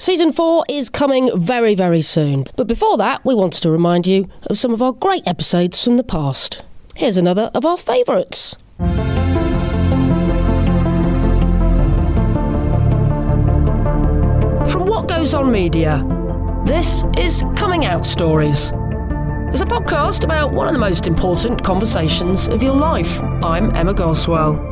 Season 4 is coming very, very soon. But before that, we wanted to remind you of some of our great episodes from the past. Here's another of our favourites. From What Goes On Media, this is Coming Out Stories. It's a podcast about one of the most important conversations of your life. I'm Emma Goswell.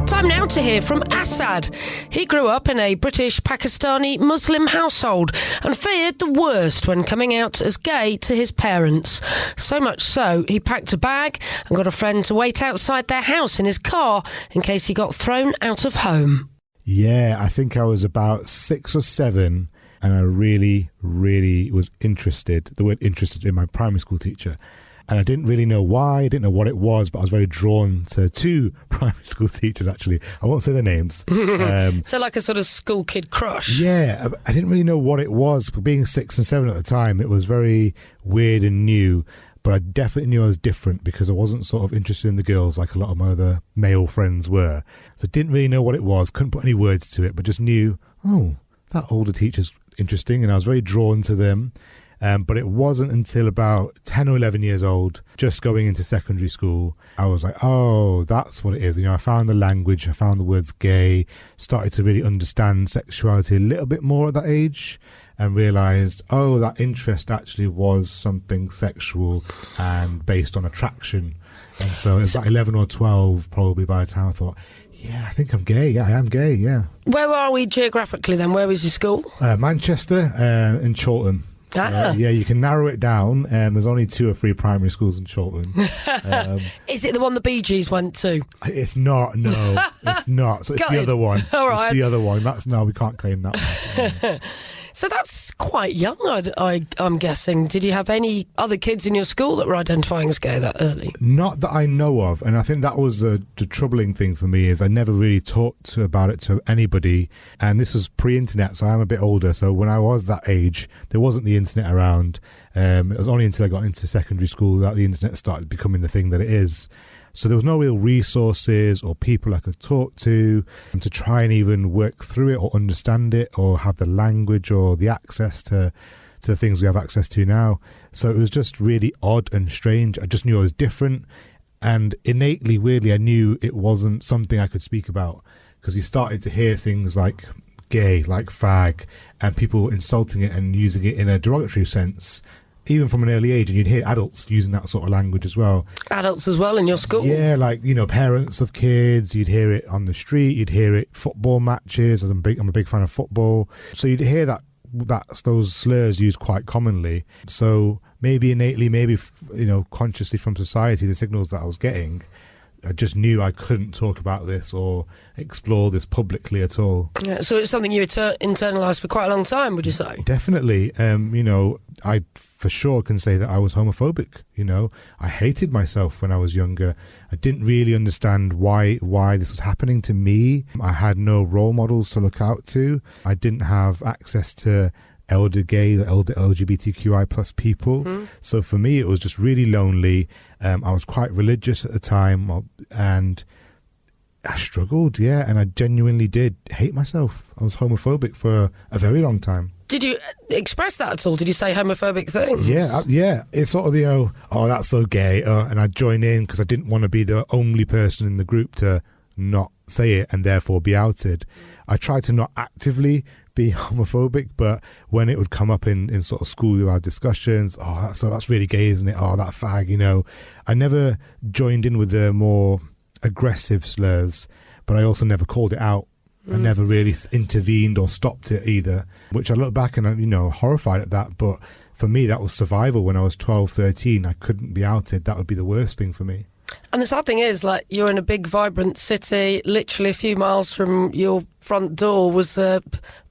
Time now to hear from Asad. He grew up in a British Pakistani Muslim household and feared the worst when coming out as gay to his parents. So much so, he packed a bag and got a friend to wait outside their house in his car in case he got thrown out of home. Yeah, I think I was about 6 or 7 and I really was interested, the word interested, in my primary school teacher. And I didn't really know why, I didn't know what it was, but I was very drawn to 2 primary school teachers, actually. I won't say their names. So like a sort of school kid crush. Yeah, I didn't really know what it was. But being 6 and 7 at the time, it was very weird and new. But I definitely knew I was different because I wasn't sort of interested in the girls like a lot of my other male friends were. So I didn't really know what it was, couldn't put any words to it, but just knew, oh, that older teacher's interesting. And I was very drawn to them. But it wasn't until about 10 or 11 years old, just going into secondary school, I was like, oh, that's what it is. You know, I found the language, I found the words gay, started to really understand sexuality a little bit more at that age and realised, oh, that interest actually was something sexual and based on attraction. And so it was about 11 or 12 probably by the time I thought, yeah, I think I'm gay. Yeah, I am gay, yeah. Where are we geographically then? Where was your school? Manchester and Chorlton. Yeah, you can narrow it down. There's only 2 or 3 primary schools in Chorlton. Is it the one the Bee Gees went to? It's not, no. It's not. So it's the other one. All right. It's the other one. No, we can't claim that one. So that's quite young, I'm guessing. Did you have any other kids in your school that were identifying as gay that early? Not that I know of. And I think that was the troubling thing for me is I never really talked about it to anybody. And this was pre-internet, so I'm a bit older. So when I was that age, there wasn't the internet around. It was only until I got into secondary school that the internet started becoming the thing that it is. So there was no real resources or people I could talk to try and even work through it or understand it or have the language or the access to the things we have access to now. So it was just really odd and strange. I just knew I was different, and innately, weirdly, I knew it wasn't something I could speak about because you started to hear things like gay, like fag, and people insulting it and using it in a derogatory sense, even from an early age, and you'd hear adults using that sort of language as well. Adults as well in your school? Yeah, like, you know, parents of kids, you'd hear it on the street, you'd hear it football matches, as I'm a big fan of football. So you'd hear those slurs used quite commonly. So maybe innately, maybe, you know, consciously from society, the signals that I was getting, I just knew I couldn't talk about this or explore this publicly at all. Yeah, so it's something you internalised for quite a long time, would you say? Definitely. You know, I for sure can say that I was homophobic. You know, I hated myself when I was younger. I didn't really understand why this was happening to me. I had no role models to look out to. I didn't have access to elder gay, elder LGBTQI plus people. Mm. So for me, it was just really lonely. I was quite religious at the time and I struggled, yeah, and I genuinely did hate myself. I was homophobic for a very long time. Did you express that at all? Did you say homophobic things? Yeah. It's sort of the, oh, that's so gay. And I'd join in because I didn't want to be the only person in the group to not say it and therefore be outed. I tried to not actively be homophobic, but when it would come up in sort of school our discussions, that's really gay, isn't it? Oh, that fag, you know. I never joined in with the more aggressive slurs, but I also never called it out. I never really intervened or stopped it either, which I look back and I'm, you know, horrified at that. But for me, that was survival. When I was 12, 13, I couldn't be outed. That would be the worst thing for me. And the sad thing is, like, you're in a big, vibrant city, literally a few miles from your front door was a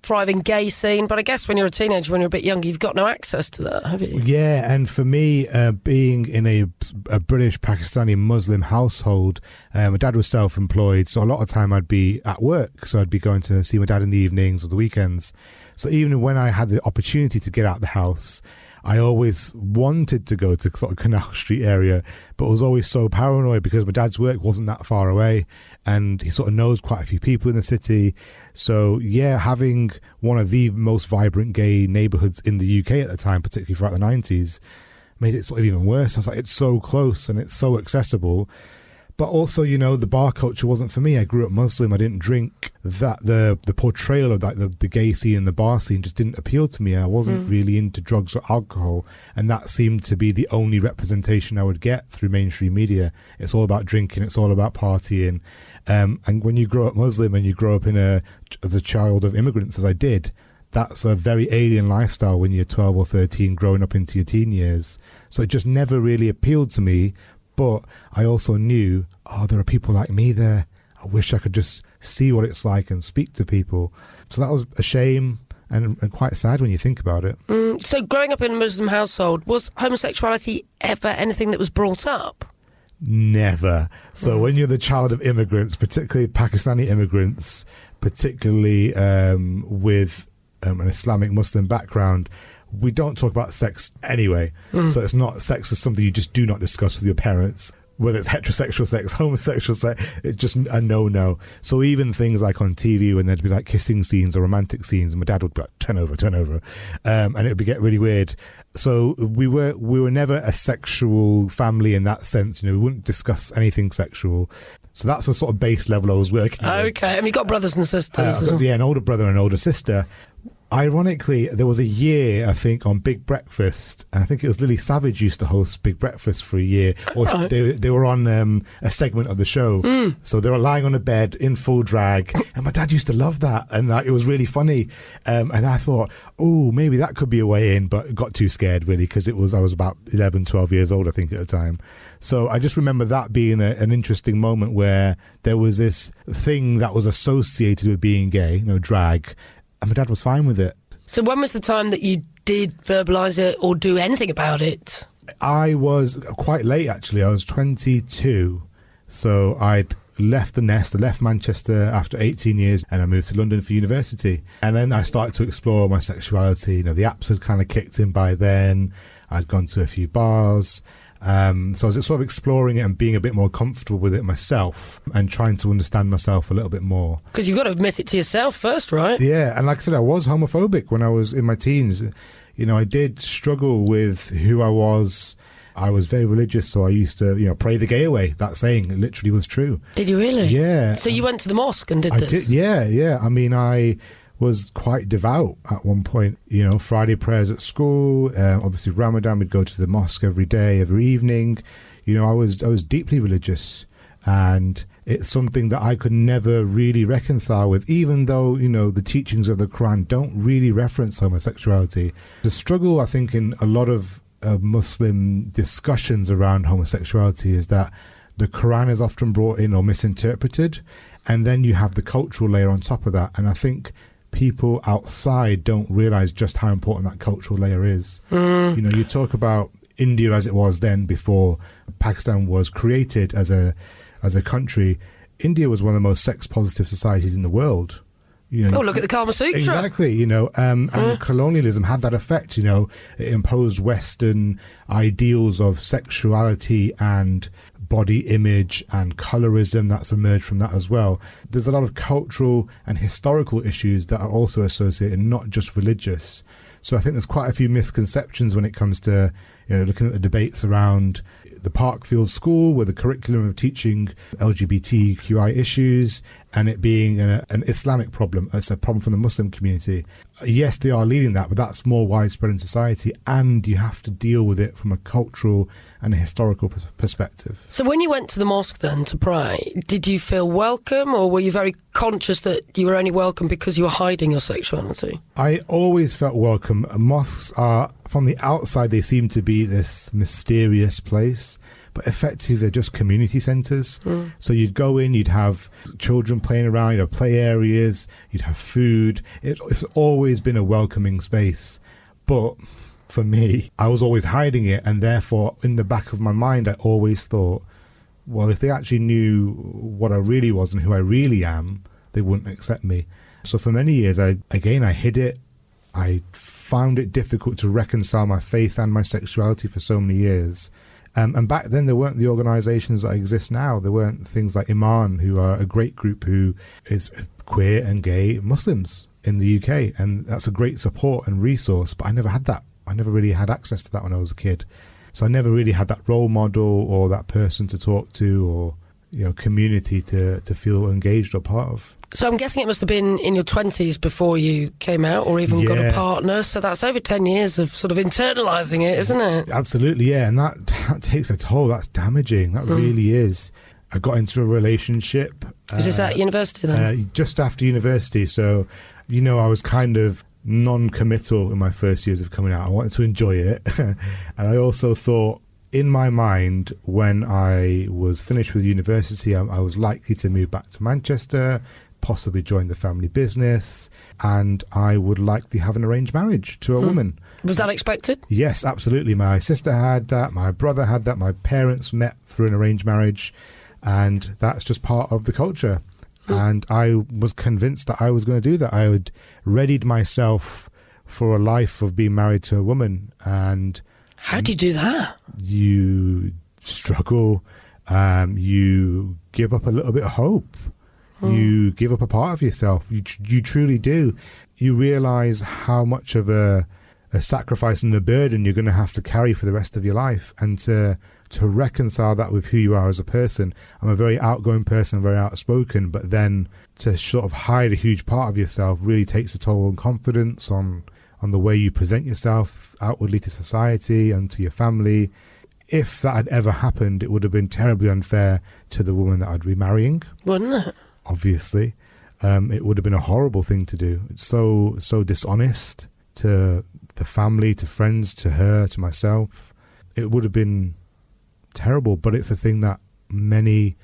thriving gay scene. But I guess when you're a teenager, when you're a bit younger, you've got no access to that, have you? Yeah, and for me, being in a British Pakistani Muslim household, my dad was self-employed, so a lot of time I'd be at work. So I'd be going to see my dad in the evenings or the weekends. So even when I had the opportunity to get out of the house, I always wanted to go to sort of Canal Street area, but was always so paranoid because my dad's work wasn't that far away and he sort of knows quite a few people in the city. So yeah, having one of the most vibrant gay neighbourhoods in the UK at the time, particularly throughout the 90s, made it sort of even worse. I was like, it's so close and it's so accessible. But also, you know, the bar culture wasn't for me. I grew up Muslim. I didn't drink. That the portrayal of that, the gay scene and the bar scene just didn't appeal to me. I wasn't really into drugs or alcohol, and that seemed to be the only representation I would get through mainstream media. It's all about drinking. It's all about partying. And when you grow up Muslim and you grow up as a child of immigrants, as I did, that's a very alien lifestyle when you're 12 or 13, growing up into your teen years. So it just never really appealed to me. But I also knew, there are people like me there. I wish I could just see what it's like and speak to people. So that was a shame and quite sad when you think about it. So growing up in a Muslim household, was homosexuality ever anything that was brought up? Never. So when you're the child of immigrants, particularly Pakistani immigrants, particularly with an Islamic Muslim background, we don't talk about sex anyway. So it's not, sex is something you just do not discuss with your parents, whether it's heterosexual sex, homosexual sex. It's just a no. So even things like on TV, when there'd be like kissing scenes or romantic scenes, my dad would be like, turn over, and it would get really weird. So we were never a sexual family in that sense. You know, we wouldn't discuss anything sexual. So that's the sort of base level I was working with. Okay, and you got brothers and sisters. Yeah, an older brother and an older sister. Ironically, there was a year, I think, on Big Breakfast, and I think it was Lily Savage used to host Big Breakfast for a year, or they were on a segment of the show. So they were lying on a bed in full drag, and my dad used to love that, and it was really funny. And I thought, maybe that could be a way in, but got too scared, really, because I was about 11, 12 years old, I think, at the time. So I just remember that being an interesting moment where there was this thing that was associated with being gay, you know, drag, and my dad was fine with it. So when was the time that you did verbalise it or do anything about it? I was quite late, actually. I was 22. So I'd left the nest, I left Manchester after 18 years, and I moved to London for university. And then I started to explore my sexuality. You know, the apps had kind of kicked in by then. I'd gone to a few bars. So I was sort of exploring it and being a bit more comfortable with it myself and trying to understand myself a little bit more. Because you've got to admit it to yourself first, right? Yeah, and like I said, I was homophobic when I was in my teens. You know, I did struggle with who I was. I was very religious, so I used to, pray the gay away. That saying literally was true. Did you really? Yeah. So you went to the mosque and did this? I did, yeah. I mean, I was quite devout at one point. Friday prayers at school, obviously Ramadan, we'd go to the mosque every day, every evening. I was deeply religious, and it's something that I could never really reconcile with, even though the teachings of the Quran don't really reference homosexuality. The struggle, I think, in a lot of Muslim discussions around homosexuality is that the Quran is often brought in or misinterpreted, and then you have the cultural layer on top of that. And I think people outside don't realize just how important that cultural layer is. You talk about India as it was then, before Pakistan was created as a country. India was one of the most sex positive societies in the world. Look at the Kama Sutra. Exactly, and colonialism had that effect. It imposed Western ideals of sexuality and body image and colorism that's emerged from that as well. There's a lot of cultural and historical issues that are also associated, not just religious. So I think there's quite a few misconceptions when it comes to looking at the debates around the Parkfield School, with the curriculum of teaching LGBTQI issues, and it being an Islamic problem. It's a problem from the Muslim community. Yes, they are leading that, but that's more widespread in society, and you have to deal with it from a cultural and a historical perspective. So when you went to the mosque then to pray, did you feel welcome, or were you very conscious that you were only welcome because you were hiding your sexuality? I always felt welcome. Mosques are, from the outside, they seem to be this mysterious place, but effectively they're just community centres. So you'd go in, you'd have children playing around, you'd have play areas, you'd have food. It's always been a welcoming space. But for me, I was always hiding it, and therefore in the back of my mind I always thought, well, if they actually knew what I really was and who I really am, they wouldn't accept me. So for many years I hid it. I found it difficult to reconcile my faith and my sexuality for so many years. And back then, there weren't the organisations that exist now. There weren't things like Iman, who are a great group who is queer and gay Muslims in the UK. And that's a great support and resource. But I never had that. I never really had access to that when I was a kid. So I never really had that role model or that person to talk to or, community to feel engaged or part of. So I'm guessing it must have been in your 20s before you came out or even got a partner. So that's over 10 years of sort of internalising it, isn't it? Absolutely, yeah. And that takes a toll. That's damaging. That really is. I got into a relationship. Is this at university then? Just after university. So, I was kind of non-committal in my first years of coming out. I wanted to enjoy it. And I also thought, in my mind, when I was finished with university, I was likely to move back to Manchester, possibly join the family business, and I would likely have an arranged marriage to a woman. Was that expected? Yes, absolutely. My sister had that, my brother had that, my parents met through an arranged marriage, and that's just part of the culture. And I was convinced that I was going to do that. I had readied myself for a life of being married to a woman. And how do you do that? You struggle. You give up a little bit of hope. You give up a part of yourself. You truly do. You realise how much of a sacrifice and a burden you're going to have to carry for the rest of your life, and to reconcile that with who you are as a person. I'm a very outgoing person, very outspoken, but then to sort of hide a huge part of yourself really takes a toll on confidence, on the way you present yourself outwardly to society and to your family. If that had ever happened, it would have been terribly unfair to the woman that I'd be marrying. Wouldn't it? Obviously. It would have been a horrible thing to do. It's so dishonest to the family, to friends, to her, to myself. It would have been terrible, but it's a thing that many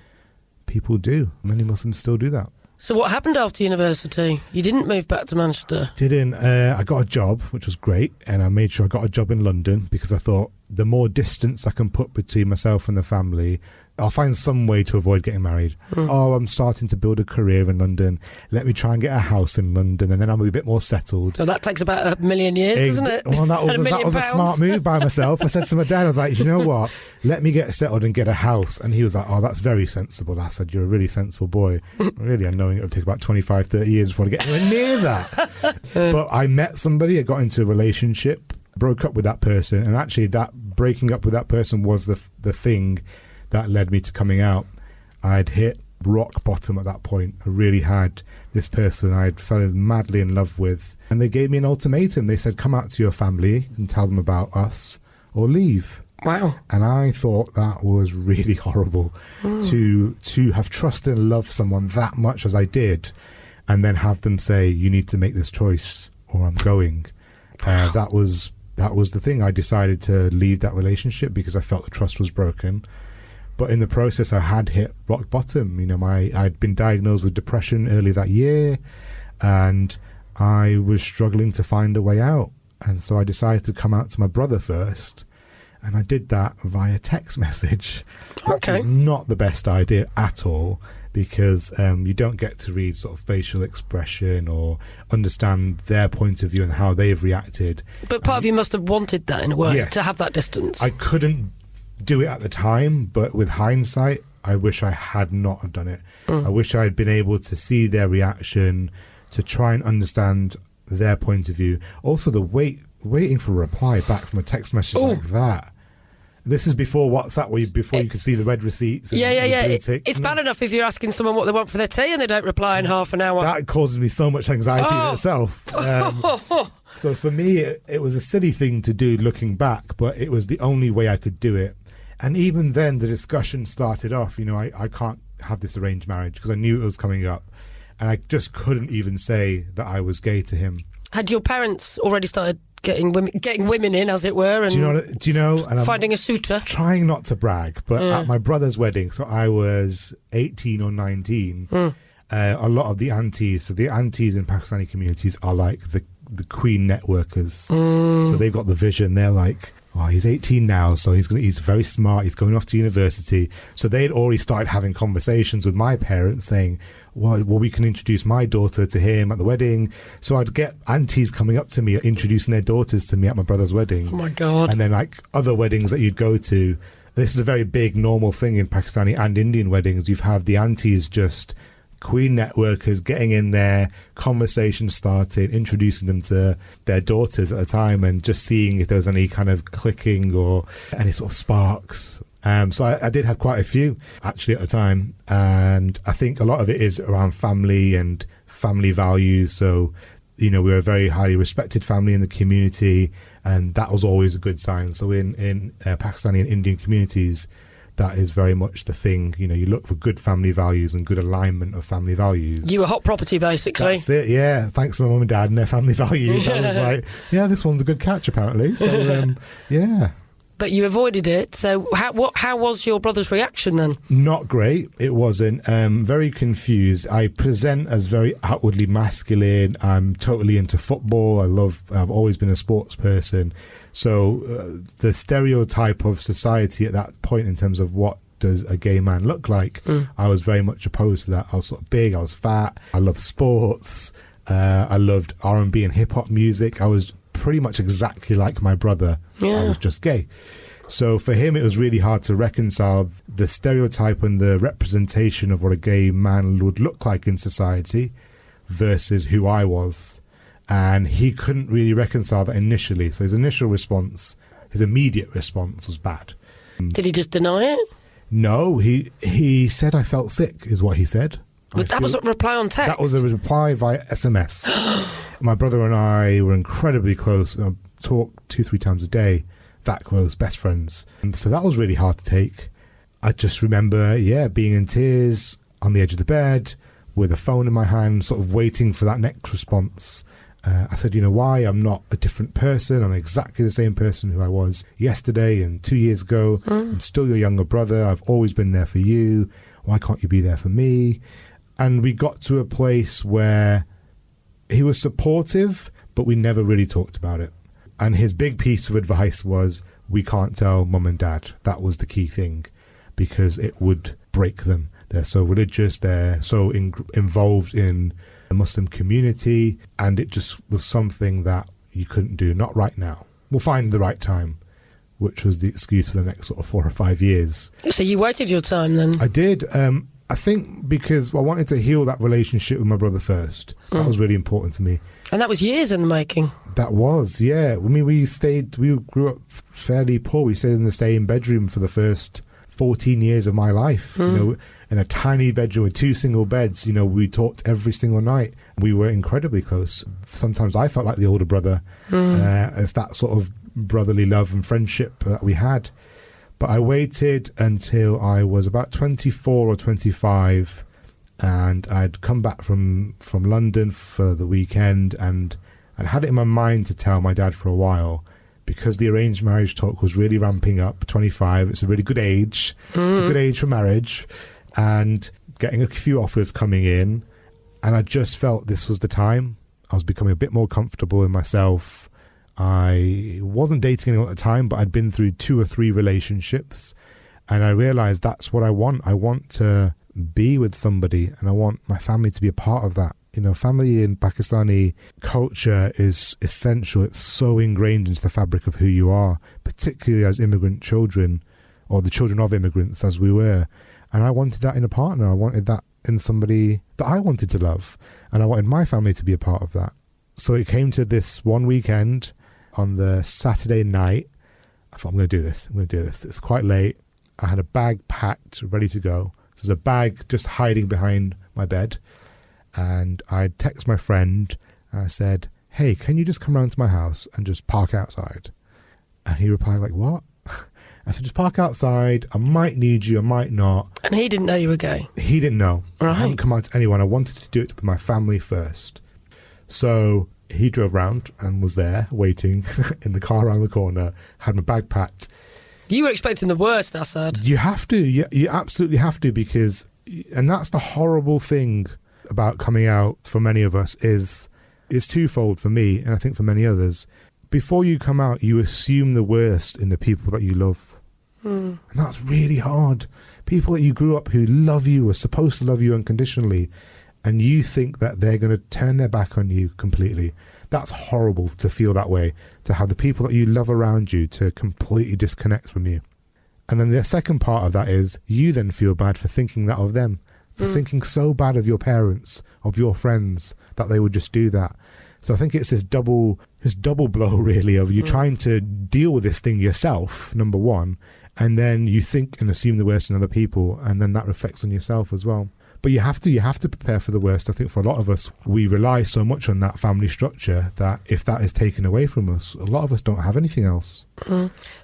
people do. Many Muslims still do that. So what happened after university? You didn't move back to Manchester? Didn't. I got a job, which was great, and I made sure I got a job in London because I thought the more distance I can put between myself and the family, I'll find some way to avoid getting married. Oh, I'm starting to build a career in London. Let me try and get a house in London, and then I'm a bit more settled. So that takes about 1,000,000 years, doesn't it? Well, that was a smart move by myself. I said to my dad, I was like, you know what? Let me get settled and get a house. And he was like, oh, that's very sensible. I said, you're a really sensible boy. Really, I'm knowing it would take about 25, 30 years before I get anywhere near that. But I met somebody, I got into a relationship, broke up with that person, and actually that breaking up with that person was the thing that led me to coming out. I'd hit rock bottom at that point. I really had this person I'd fallen madly in love with, and they gave me an ultimatum. They said, come out to your family and tell them about us or leave. Wow. And I thought that was really horrible to have trusted and loved someone that much as I did, and then have them say, you need to make this choice or I'm going. That was the thing. I decided to leave that relationship because I felt the trust was broken. But in the process, I had hit rock bottom. I'd been diagnosed with depression early that year, and I was struggling to find a way out. And so I decided to come out to my brother first, and I did that via text message. Okay. Which is not the best idea at all, because you don't get to read sort of facial expression or understand their point of view and how they've reacted. But part of you must have wanted that in a way, yes, to have that distance. I couldn't do it at the time, but with hindsight, I wish I had not have done it. I wish I had been able to see their reaction, to try and understand their point of view. Also, the waiting for a reply back from a text message like that. This is before WhatsApp, before you could see the red receipts. And It's bad enough if you're asking someone what they want for their tea and they don't reply in half an hour. That causes me so much anxiety in itself. So for me, it was a silly thing to do looking back, but it was the only way I could do it. And even then, the discussion started off, I can't have this arranged marriage because I knew it was coming up. And I just couldn't even say that I was gay to him. Had your parents already started getting women in, as it were, and do you know, and finding a suitor? Trying not to brag, but at my brother's wedding, so I was 18 or 19, a lot of the aunties, so the aunties in Pakistani communities are like the queen networkers. So they've got the vision. They're like, oh, he's 18 now, so he's very smart, he's going off to university. So they'd already started having conversations with my parents saying, well, we can introduce my daughter to him at the wedding. So I'd get aunties coming up to me, introducing their daughters to me at my brother's wedding. Oh my God. And then like other weddings that you'd go to, This is a very big normal thing in Pakistani and Indian weddings. You've had the aunties just queen networkers getting in there, conversation starting, introducing them to their daughters at a time, and just seeing if there was any kind of clicking or any sort of sparks. So I did have quite a few actually at the time, and I think a lot of it is around family and family values. So, you know, we're a very highly respected family in the community, and that was always a good sign. So in Pakistani and Indian communities, that is very much the thing. You know, you look for good family values and good alignment of family values. You were hot property, basically. That's it, yeah. Thanks to my mum and dad and their family values. I was like, yeah, this one's a good catch, apparently. So, yeah. But you avoided it. So how was your brother's reaction then? Not great. It wasn't. Very confused. I present as very outwardly masculine. I'm totally into football. I've always been a sports person. So the stereotype of society at that point in terms of what does a gay man look like, I was very much opposed to that. I was sort of big. I was fat. I loved sports. I loved R&B and hip-hop music. I was pretty much exactly like my brother. Yeah. I was just gay. So for him, it was really hard to reconcile the stereotype and the representation of what a gay man would look like in society versus who I was. And he couldn't really reconcile that initially. So his initial response, his immediate response was bad. Did he just deny it? No, he said I felt sick, is what he said. But that was a reply on text? That was a reply via SMS. My brother and I were incredibly close. Talked 2-3 times a day. That close, best friends. And so that was really hard to take. I just remember, being in tears on the edge of the bed with a phone in my hand, sort of waiting for that next response. I said, you know why? I'm not a different person. I'm exactly the same person who I was yesterday and 2 years ago. I'm still your younger brother. I've always been there for you. Why can't you be there for me? And we got to a place where he was supportive, but we never really talked about it. And his big piece of advice was, we can't tell mum and dad. That was the key thing, because it would break them. They're so religious, they're so involved in the Muslim community, and it just was something that you couldn't do. Not right now. We'll find the right time, which was the excuse for the next sort of 4 or 5 years. So you waited your time then? I did. I think because I wanted to heal that relationship with my brother first. That was really important to me. And that was years in the making. That was, yeah. I mean, we grew up fairly poor. We stayed in the same bedroom for the first 14 years of my life. You know, in a tiny bedroom with 2 single beds. You know, we talked every single night. We were incredibly close. Sometimes I felt like the older brother. It's that sort of brotherly love and friendship that we had. But I waited until I was about 24 or 25, and I'd come back from London for the weekend, and I'd had it in my mind to tell my dad for a while, because the arranged marriage talk was really ramping up. 25, it's a really good age. It's a good age for marriage, and getting a few offers coming in, and I just felt this was the time. I was becoming a bit more comfortable in myself. I wasn't dating anyone at the time, but I'd been through 2 or 3 relationships, and I realised that's what I want. I want to be with somebody, and I want my family to be a part of that. You know, family in Pakistani culture is essential. It's so ingrained into the fabric of who you are, particularly as immigrant children, or the children of immigrants as we were. And I wanted that in a partner. I wanted that in somebody that I wanted to love, and I wanted my family to be a part of that. So it came to this one weekend. On the Saturday night, I thought, I'm going to do this. It's quite late. I had a bag packed, ready to go. There's a bag just hiding behind my bed. And I text my friend, and I said, hey, can you just come round to my house and just park outside? And he replied, like, what? I said, just park outside. I might need you, I might not. And he didn't know you were gay? He didn't know. Right. I hadn't come out to anyone. I wanted to do it with my family first. So he drove round and was there waiting in the car around the corner, had my bag packed. You were expecting the worst, Asad. You have to. You absolutely have to, because, and that's the horrible thing about coming out for many of us, is it's twofold for me, and I think for many others. Before you come out, you assume the worst in the people that you love. And that's really hard. People that you grew up who love you, are supposed to love you unconditionally, and you think that they're going to turn their back on you completely. That's horrible to feel that way, to have the people that you love around you to completely disconnect from you. And then the second part of that is you then feel bad for thinking that of them, for thinking so bad of your parents, of your friends, that they would just do that. So I think it's this double blow, really, of you trying to deal with this thing yourself, number one, and then you think and assume the worst in other people, and then that reflects on yourself as well. But you have to prepare for the worst. I think for a lot of us, we rely so much on that family structure that if that is taken away from us, a lot of us don't have anything else.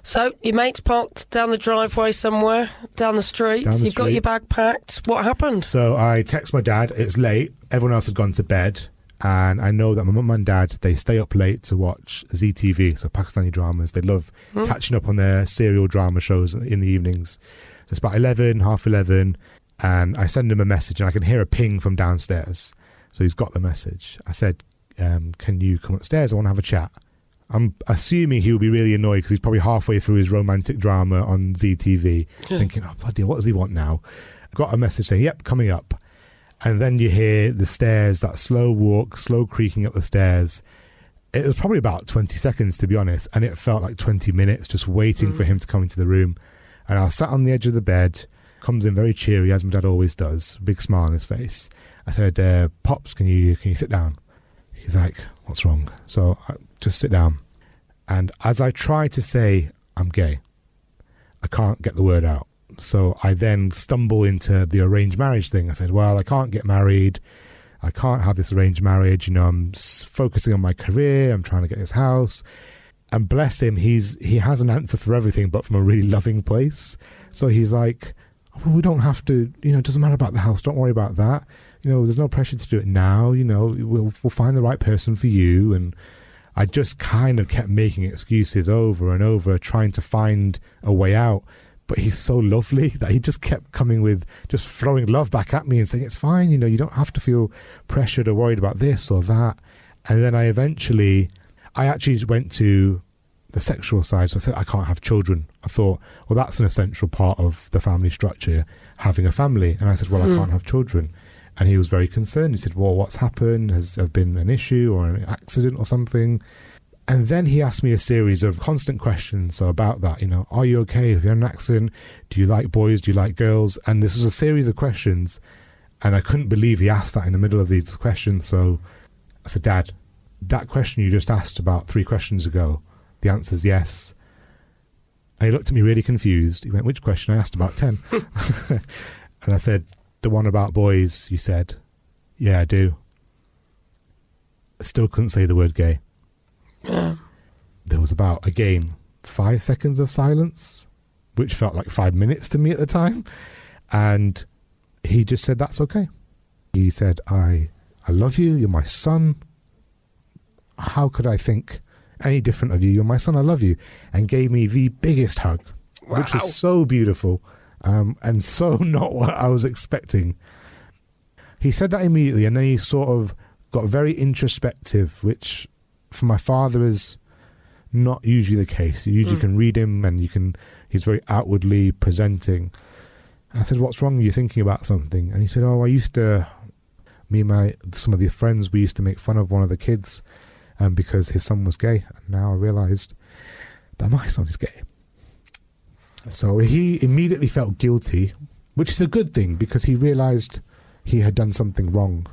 So your mate's parked down the driveway somewhere, down the street. You've got your bag packed. What happened? So I text my dad. It's late. Everyone else had gone to bed. And I know that my mum and dad, they stay up late to watch ZTV, so Pakistani dramas. They love catching up on their serial drama shows in the evenings. So it's about 11, half 11. And I send him a message and I can hear a ping from downstairs. So he's got the message. I said, can you come upstairs? I want to have a chat. I'm assuming he'll be really annoyed because he's probably halfway through his romantic drama on ZTV, thinking, oh, bloody, what does he want now? I got a message saying, yep, coming up. And then you hear the stairs, that slow walk, slow creaking up the stairs. It was probably about 20 seconds, to be honest. And it felt like 20 minutes just waiting for him to come into the room. And I sat on the edge of the bed. Comes in very cheery, as my dad always does, big smile on his face. I said, Pops, can you sit down? He's like, what's wrong? So I just sit down. And as I try to say, I'm gay, I can't get the word out. So I then stumble into the arranged marriage thing. I said, well, I can't get married. I can't have this arranged marriage. You know, I'm focusing on my career. I'm trying to get this house. And bless him, he has an answer for everything, but from a really loving place. So he's like, well, we don't have to, you know, it doesn't matter about the house. Don't worry about that. You know, there's no pressure to do it now. You know, we'll find the right person for you. And I just kind of kept making excuses over and over, trying to find a way out. But he's so lovely that he just kept coming with, just throwing love back at me and saying, it's fine. You know, you don't have to feel pressured or worried about this or that. And then I actually went to the sexual side. So I said, I can't have children. I thought, well, that's an essential part of the family structure, having a family. And I said, well, I can't have children. And he was very concerned. He said, well, what's happened? Has there been an issue or an accident or something? And then he asked me a series of constant questions about that. You know, are you okay if you had an accident? Do you like boys? Do you like girls? And this was a series of questions. And I couldn't believe he asked that in the middle of these questions. So I said, Dad, that question you just asked about 3 questions ago, the answer's yes. And he looked at me really confused. He went, which question? I asked about 10. And I said, the one about boys, you said. Yeah, I do. I still couldn't say the word gay. There was about, again, 5 seconds of silence, which felt like 5 minutes to me at the time. And he just said, that's okay. He said, I love you. You're my son. How could I think any different of you? You're my son. I love you. And gave me the biggest hug, which was so beautiful and so not what I was expecting. He said that immediately, and then he sort of got very introspective, which for my father is not usually the case. You usually can read him and he's very outwardly presenting. And I said, what's wrong? Are you thinking about something? And he said, oh, me and some of the friends, we used to make fun of one of the kids because his son was gay. And now I realised that my son is gay. So he immediately felt guilty, which is a good thing because he realised he had done something wrong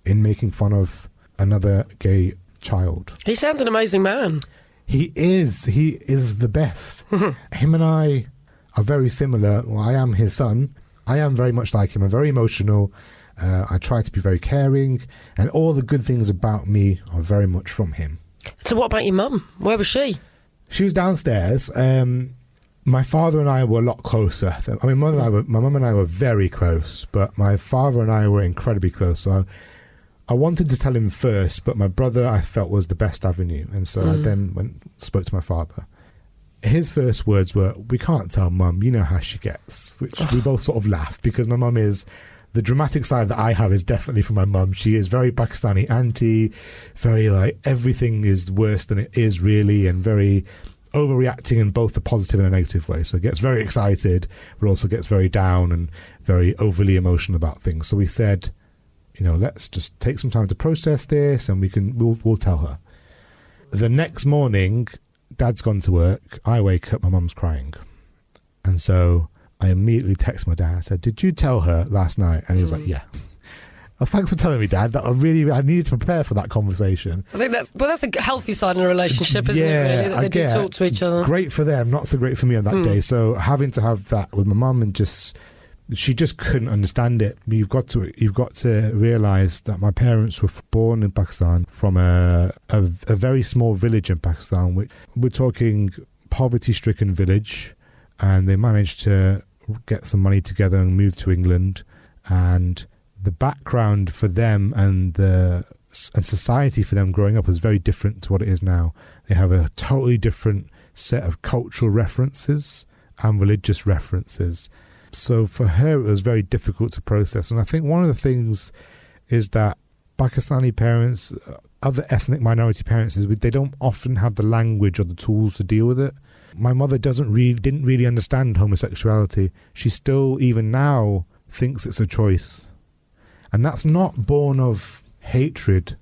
in making fun of another gay child. He sounds an amazing man. He is the best. Him and I are very similar. Well, I am his son. I am very much like him. I'm very emotional. I try to be very caring, and all the good things about me are very much from him. So what about your mum? Where was she? She was downstairs. My father and I were a lot closer. I mean, my mum and I were very close, but my father and I were incredibly close. So I wanted to tell him first, but my brother I felt was the best avenue. And so I then spoke to my father. His first words were, we can't tell mum, you know how she gets, which we both sort of laughed because my mum is, the dramatic side that I have is definitely for my mum. She is very Pakistani auntie, very like everything is worse than it is really, and very overreacting in both the positive and a negative way. So gets very excited, but also gets very down and very overly emotional about things. So we said, you know, let's just take some time to process this, and we'll tell her. The next morning, Dad's gone to work. I wake up, my mum's crying. And so I immediately texted my dad. I said, "Did you tell her last night?" And he was like, "Yeah." Oh, thanks for telling me, Dad. I needed to prepare for that conversation. I think that's a healthy sign in a relationship, isn't it, really? That they do talk to each other. Great for them, not so great for me on that day. So having to have that with my mum and she just couldn't understand it. You've got to realise that my parents were born in Pakistan from a very small village in Pakistan. We're talking poverty-stricken village, and they managed to get some money together and move to England. And the background for them and society for them growing up was very different to what it is now. They have a totally different set of cultural references and religious references. So for her, it was very difficult to process. And I think one of the things is that Pakistani parents, other ethnic minority parents, is they don't often have the language or the tools to deal with it. My mother didn't really understand homosexuality. She still, even now, thinks it's a choice. And that's not born of hatred.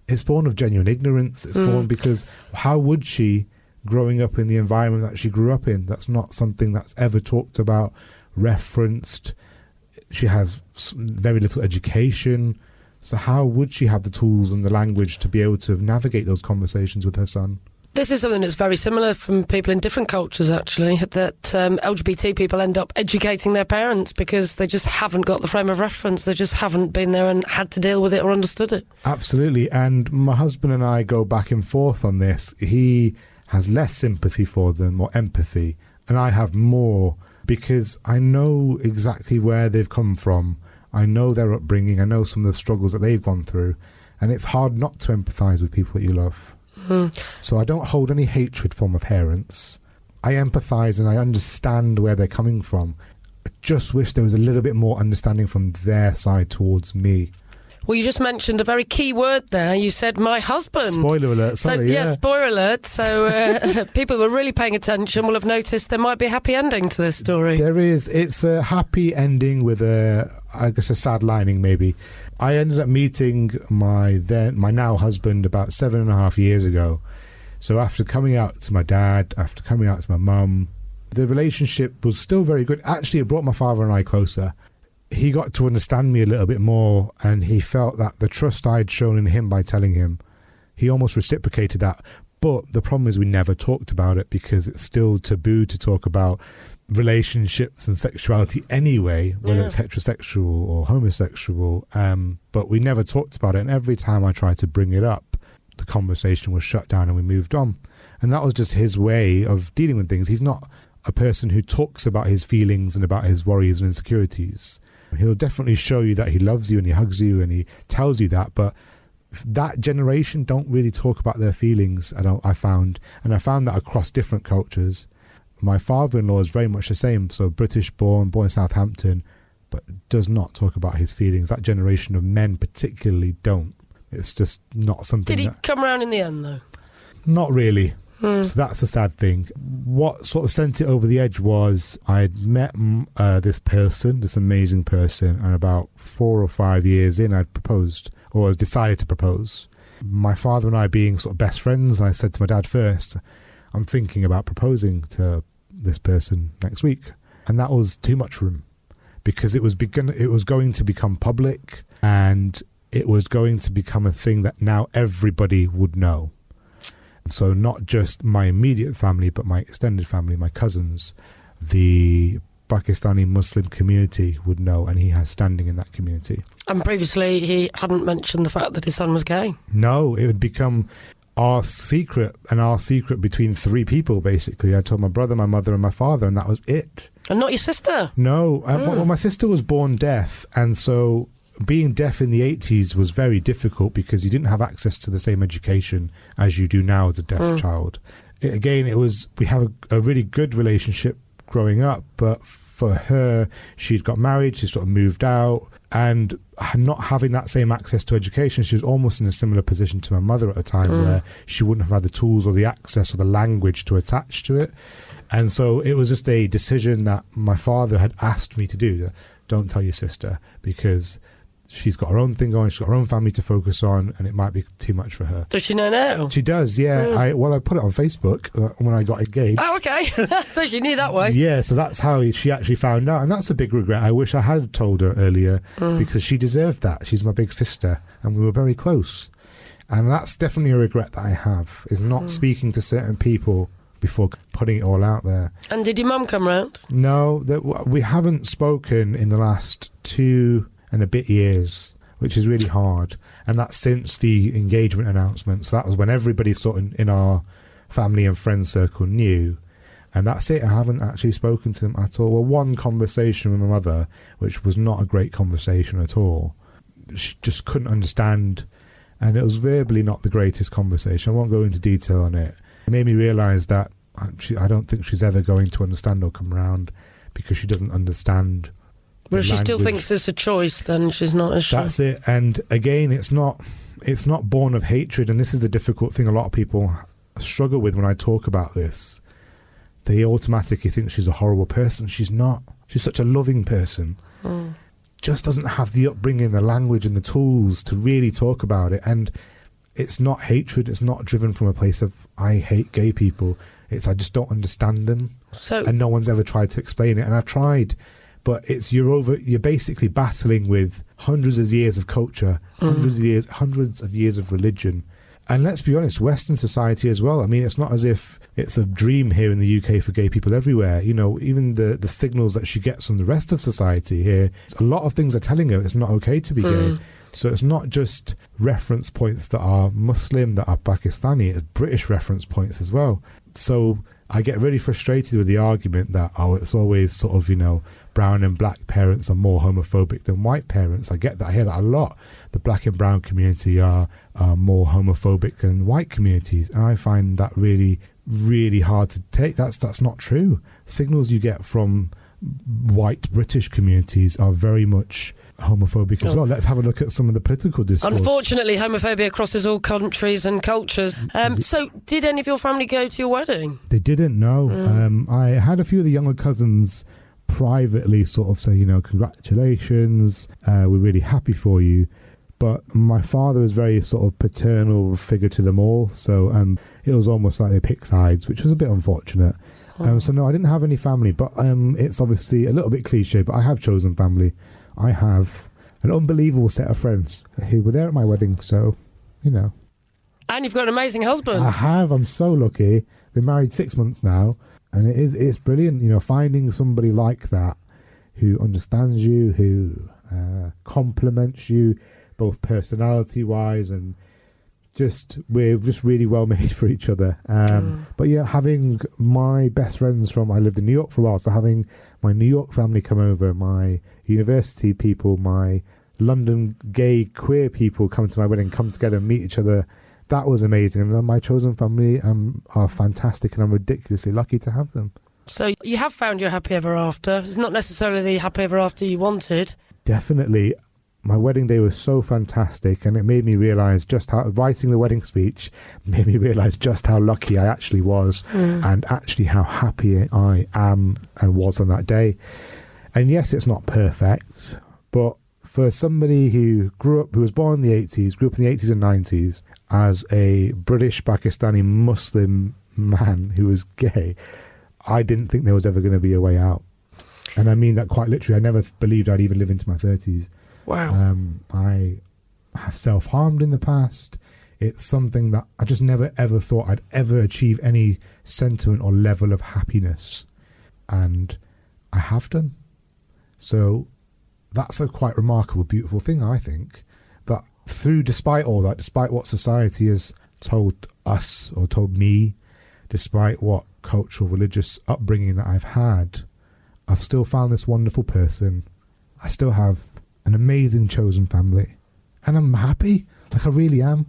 It's born of genuine ignorance. It's born because how would she, growing up in the environment that she grew up in? That's not something that's ever talked about, referenced. She has very little education. So how would she have the tools and the language to be able to navigate those conversations with her son? This is something that's very similar from people in different cultures, actually, that LGBT people end up educating their parents because they just haven't got the frame of reference. They just haven't been there and had to deal with it or understood it. Absolutely. And my husband and I go back and forth on this. He has less sympathy for them or empathy, and I have more because I know exactly where they've come from. I know their upbringing. I know some of the struggles that they've gone through. And it's hard not to empathise with people that you love. So I don't hold any hatred for my parents. I empathise and I understand where they're coming from. I just wish there was a little bit more understanding from their side towards me. Well, you just mentioned a very key word there. You said my husband. Spoiler alert, sorry. Yeah, spoiler alert. So people who are really paying attention will have noticed there might be a happy ending to this story. There is. It's a happy ending with a sad lining maybe. I ended up meeting my now husband about 7.5 years ago. So after coming out to my dad, after coming out to my mum, the relationship was still very good. Actually, it brought my father and I closer. He got to understand me a little bit more, and he felt that the trust I'd shown in him by telling him, he almost reciprocated that. But the problem is we never talked about it because it's still taboo to talk about relationships and sexuality anyway, whether it's heterosexual or homosexual. But we never talked about it. And every time I tried to bring it up, the conversation was shut down and we moved on. And that was just his way of dealing with things. He's not a person who talks about his feelings and about his worries and insecurities. He'll definitely show you that he loves you and he hugs you and he tells you that, but that generation don't really talk about their feelings. I found that across different cultures. My father-in-law is very much the same, so British born in Southampton, but does not talk about his feelings. That generation of men particularly don't. It's just not something. Did he come around in the end, though? Not really. So that's a sad thing. What sort of sent it over the edge was I'd met this amazing person, and about 4 or 5 years in, I'd proposed, or decided to propose. My father and I being sort of best friends, I said to my dad first, I'm thinking about proposing to this person next week. And that was too much for him because it was going to become public, and it was going to become a thing that now everybody would know. So not just my immediate family, but my extended family, my cousins, the Pakistani Muslim community would know, and he has standing in that community. And previously he hadn't mentioned the fact that his son was gay? No, it would become our secret, and our secret between 3 people, basically. I told my brother, my mother and my father, and that was it. And not your sister? No. Well, my sister was born deaf, and so being deaf in the 80s was very difficult because you didn't have access to the same education as you do now as a deaf child. We have a really good relationship growing up, but for her, she'd got married, she sort of moved out, and not having that same access to education, she was almost in a similar position to my mother at a time where she wouldn't have had the tools or the access or the language to attach to it. And so it was just a decision that my father had asked me to do. Don't tell your sister, because she's got her own thing going, she's got her own family to focus on, and it might be too much for her. Does she know now? She does, yeah. I put it on Facebook when I got engaged. Oh, okay. So she knew that way. Yeah, so that's how she actually found out, and that's a big regret. I wish I had told her earlier, because she deserved that. She's my big sister, and we were very close. And that's definitely a regret that I have, is not speaking to certain people before putting it all out there. And did your mum come round? No, we haven't spoken in the last 2 and a bit years, which is really hard. And that's since the engagement announcement. So that was when everybody sort of in our family and friend circle knew. And that's it. I haven't actually spoken to them at all. Well, one conversation with my mother, which was not a great conversation at all. She just couldn't understand. And it was verbally not the greatest conversation. I won't go into detail on it. It made me realise that I don't think she's ever going to understand or come around, because she doesn't understand. Well, if she still thinks it's a choice, then she's not as sure. That's it. And again, it's not born of hatred. And this is the difficult thing a lot of people struggle with when I talk about this. They automatically think she's a horrible person. She's not. She's such a loving person. Just doesn't have the upbringing, the language and the tools to really talk about it. And it's not hatred. It's not driven from a place of, I hate gay people. It's, I just don't understand them. And no one's ever tried to explain it. And I've tried, but it's, you're basically battling with hundreds of years of culture, hundreds of years of religion. And let's be honest, Western society as well. I mean, it's not as if it's a dream here in the UK for gay people everywhere. You know, even the signals that she gets from the rest of society here, a lot of things are telling her it's not okay to be gay. So it's not just reference points that are Muslim, that are Pakistani, it's British reference points as well. So I get really frustrated with the argument that, it's always sort of, brown and black parents are more homophobic than white parents. I get that. I hear that a lot. The black and brown community are more homophobic than white communities. And I find that really, really hard to take. That's not true. Signals you get from white British communities are very much homophobic as well. Let's have a look at some of the political discourse. Unfortunately, homophobia crosses all countries and cultures. So did any of your family go to your wedding? They didn't, no. I had a few of the younger cousins privately sort of say, congratulations, we're really happy for you. But my father was very sort of paternal figure to them all. So it was almost like they picked sides, which was a bit unfortunate. So no, I didn't have any family, but it's obviously a little bit cliche, but I have chosen family. I have an unbelievable set of friends who were there at my wedding, so, And you've got an amazing husband. I have. I'm so lucky. Been married 6 months now, and it's brilliant, finding somebody like that who understands you, who compliments you, both personality-wise and we're just really well made for each other. But yeah, having my best friends I lived in New York for a while, so having my New York family come over, my university people, my London gay queer people come to my wedding, come together and meet each other, that was amazing. And my chosen family are fantastic, and I'm ridiculously lucky to have them. So you have found your happy ever after. It's not necessarily the happy ever after you wanted. Definitely. My wedding day was so fantastic, and it made me realise writing the wedding speech made me realise just how lucky I actually was, and actually how happy I am and was on that day. And yes, it's not perfect, but for somebody who was born in the 80s, grew up in the 80s and 90s as a British Pakistani Muslim man who was gay, I didn't think there was ever going to be a way out. And I mean that quite literally. I never believed I'd even live into my 30s. Wow. I have self-harmed in the past. It's something that I just never ever thought I'd ever achieve any sentiment or level of happiness, and I have done. So that's a quite remarkable, beautiful thing, I think, that despite all that, despite what society has told us or told me, despite what cultural, religious upbringing that I've had, I've still found this wonderful person. I still have an amazing chosen family, and I'm happy, like I really am.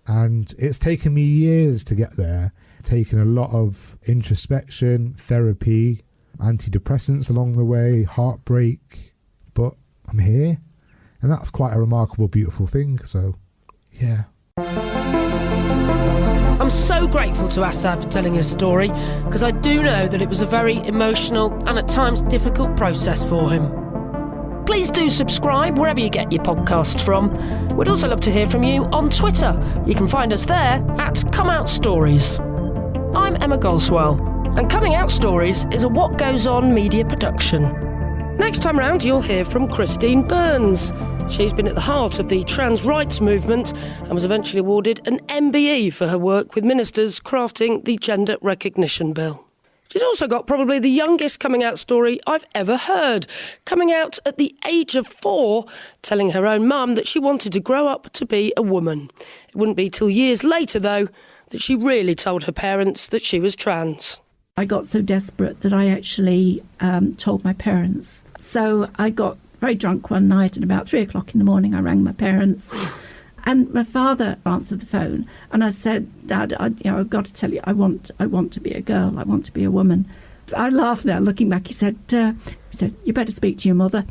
And it's taken me years to get there, taken a lot of introspection, therapy, antidepressants along the way, heartbreak, but I'm here, and that's quite a remarkable, beautiful thing. So yeah, I'm so grateful to Asad for telling his story, because I do know that it was a very emotional and at times difficult process for him. Please do subscribe wherever you get your podcasts from. We'd also love to hear from you on Twitter. You can find us there at Come Out Stories. I'm Emma Goswell, and Coming Out Stories is a What Goes On media production. Next time round, you'll hear from Christine Burns. She's been at the heart of the trans rights movement and was eventually awarded an MBE for her work with ministers crafting the Gender Recognition Bill. She's also got probably the youngest coming out story I've ever heard, coming out at the age of 4, telling her own mum that she wanted to grow up to be a woman. It wouldn't be till years later, though, that she really told her parents that she was trans. I got so desperate that I actually told my parents. So I got very drunk one night, and about 3 o'clock in the morning I rang my parents. And my father answered the phone, and I said, Dad, I've got to tell you, I want to be a girl. I want to be a woman. I laughed now, looking back. He said, you better speak to your mother.